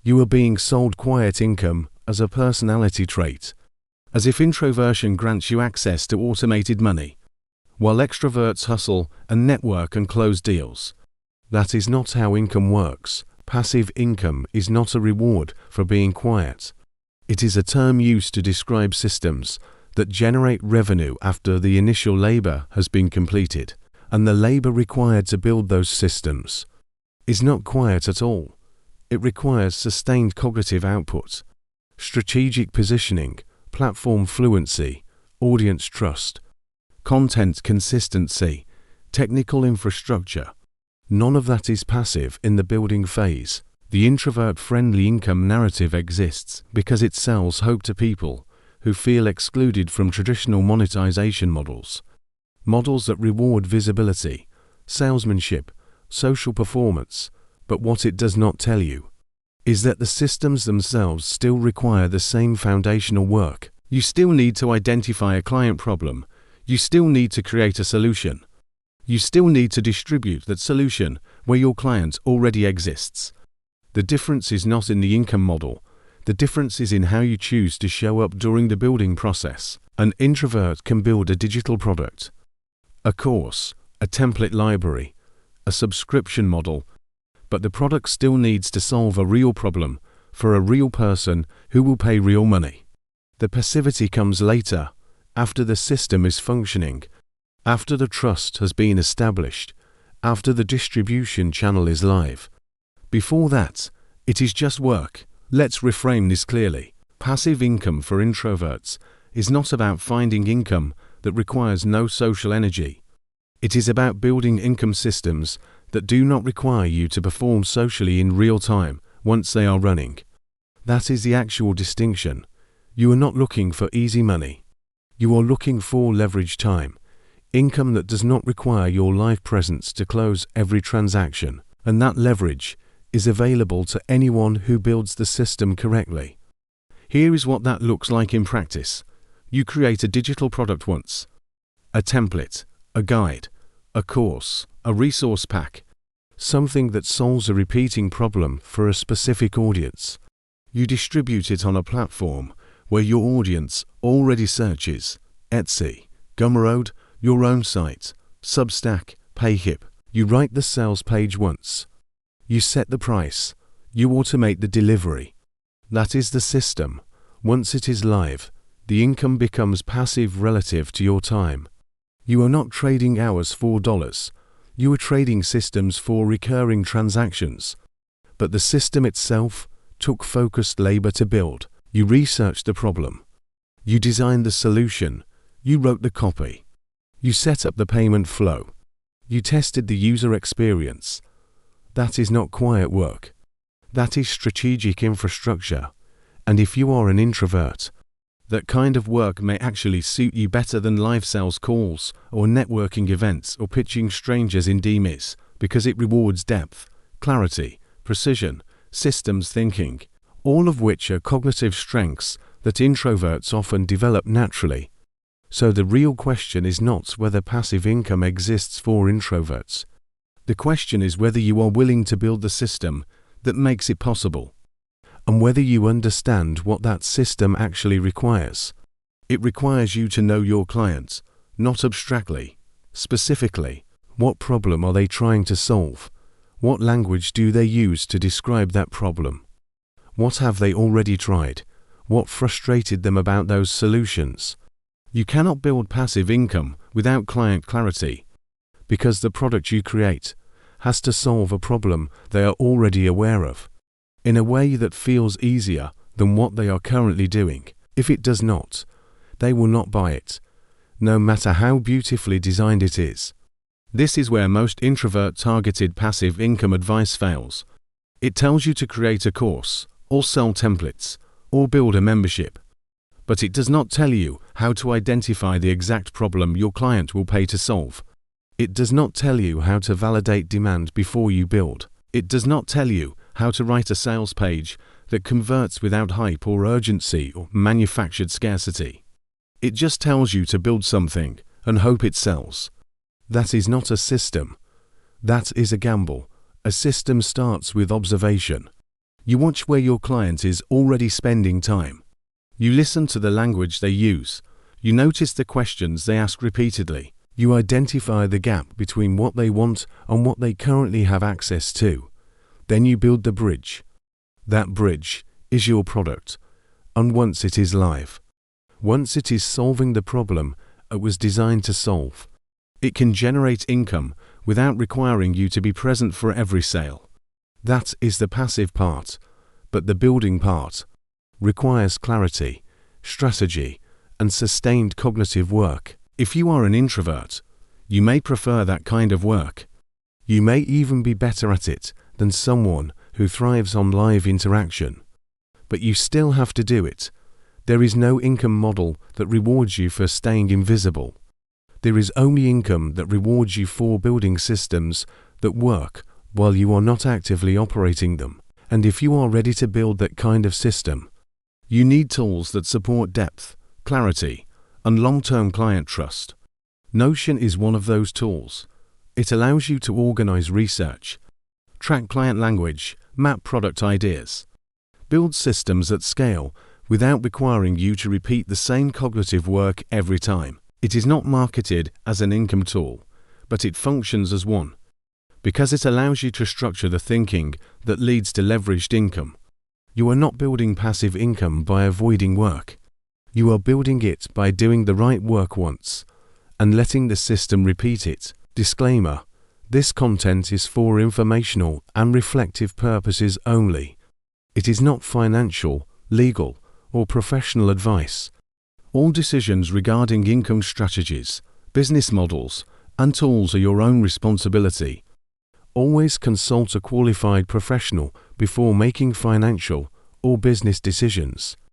You are being sold quiet income as a personality trait, as if introversion grants you access to automated money, while extroverts hustle and network and close deals. That is not how income works. Passive income is not a reward for being quiet. It is a term used to describe systems that generate revenue after the initial labor has been completed, and the labor required to build those systems is not quiet at all. It requires sustained cognitive output, strategic positioning, platform fluency, audience trust, content consistency, technical infrastructure. None of that is passive in the building phase. The introvert-friendly income narrative exists because it sells hope to people who feel excluded from traditional monetization models. Models that reward visibility, salesmanship, social performance, but what it does not tell you is that the systems themselves still require the same foundational work. You still need to identify a client problem. You still need to create a solution. You still need to distribute that solution where your client already exists. The difference is not in the income model. The difference is in how you choose to show up during the building process. An introvert can build a digital product, a course, a template library, a subscription model, but the product still needs to solve a real problem for a real person who will pay real money. The passivity comes later, after the system is functioning, after the trust has been established, after the distribution channel is live. Before that, it is just work. Let's reframe this clearly. Passive income for introverts is not about finding income that requires no social energy. It is about building income systems that do not require you to perform socially in real time once they are running. That is the actual distinction. You are not looking for easy money. You are looking for leverage time, income that does not require your live presence to close every transaction, and that leverage is available to anyone who builds the system correctly. Here is what that looks like in practice. You create a digital product once, a template, a guide, a course, a resource pack, something that solves a repeating problem for a specific audience. You distribute it on a platform where your audience already searches: Etsy, Gumroad, your own site, Substack, Payhip. You write the sales page once. You set the price. You automate the delivery. That is the system. Once it is live, the income becomes passive relative to your time. You are not trading hours for dollars. You are trading systems for recurring transactions. But the system itself took focused labor to build. You researched the problem. You designed the solution. You wrote the copy. You set up the payment flow. You tested the user experience. That is not quiet work. That is strategic infrastructure. And if you are an introvert, that kind of work may actually suit you better than live sales calls or networking events or pitching strangers in DMIs, because it rewards depth, clarity, precision, systems thinking, all of which are cognitive strengths that introverts often develop naturally. So the real question is not whether passive income exists for introverts. The question is whether you are willing to build the system that makes it possible, and whether you understand what that system actually requires. It requires you to know your client, not abstractly, specifically. What problem are they trying to solve? What language do they use to describe that problem? What have they already tried? What frustrated them about those solutions? You cannot build passive income without client clarity, because the product you create has to solve a problem they are already aware of, in a way that feels easier than what they are currently doing. If it does not, they will not buy it, no matter how beautifully designed it is. This is where most introvert-targeted passive income advice fails. It tells you to create a course, or sell templates, or build a membership. But it does not tell you how to identify the exact problem your client will pay to solve. It does not tell you how to validate demand before you build. It does not tell you how to write a sales page that converts without hype or urgency or manufactured scarcity. It just tells you to build something and hope it sells. That is not a system. That is a gamble. A system starts with observation. You watch where your client is already spending time. You listen to the language they use. You notice the questions they ask repeatedly. You identify the gap between what they want and what they currently have access to. Then you build the bridge. That bridge is your product. And once it is live, once it is solving the problem it was designed to solve, it can generate income without requiring you to be present for every sale. That is the passive part, but the building part requires clarity, strategy, and sustained cognitive work. If you are an introvert, you may prefer that kind of work. You may even be better at it than someone who thrives on live interaction. But you still have to do it. There is no income model that rewards you for staying invisible. There is only income that rewards you for building systems that work while you are not actively operating them. And if you are ready to build that kind of system, you need tools that support depth, clarity, and long-term client trust. Notion is one of those tools. It allows you to organize research, track client language, map product ideas, build systems at scale without requiring you to repeat the same cognitive work every time. It is not marketed as an income tool, but it functions as one, because it allows you to structure the thinking that leads to leveraged income. You are not building passive income by avoiding work. You are building it by doing the right work once and letting the system repeat it. Disclaimer: this content is for informational and reflective purposes only. It is not financial, legal, or professional advice. All decisions regarding income strategies, business models, and tools are your own responsibility. Always consult a qualified professional before making financial or business decisions.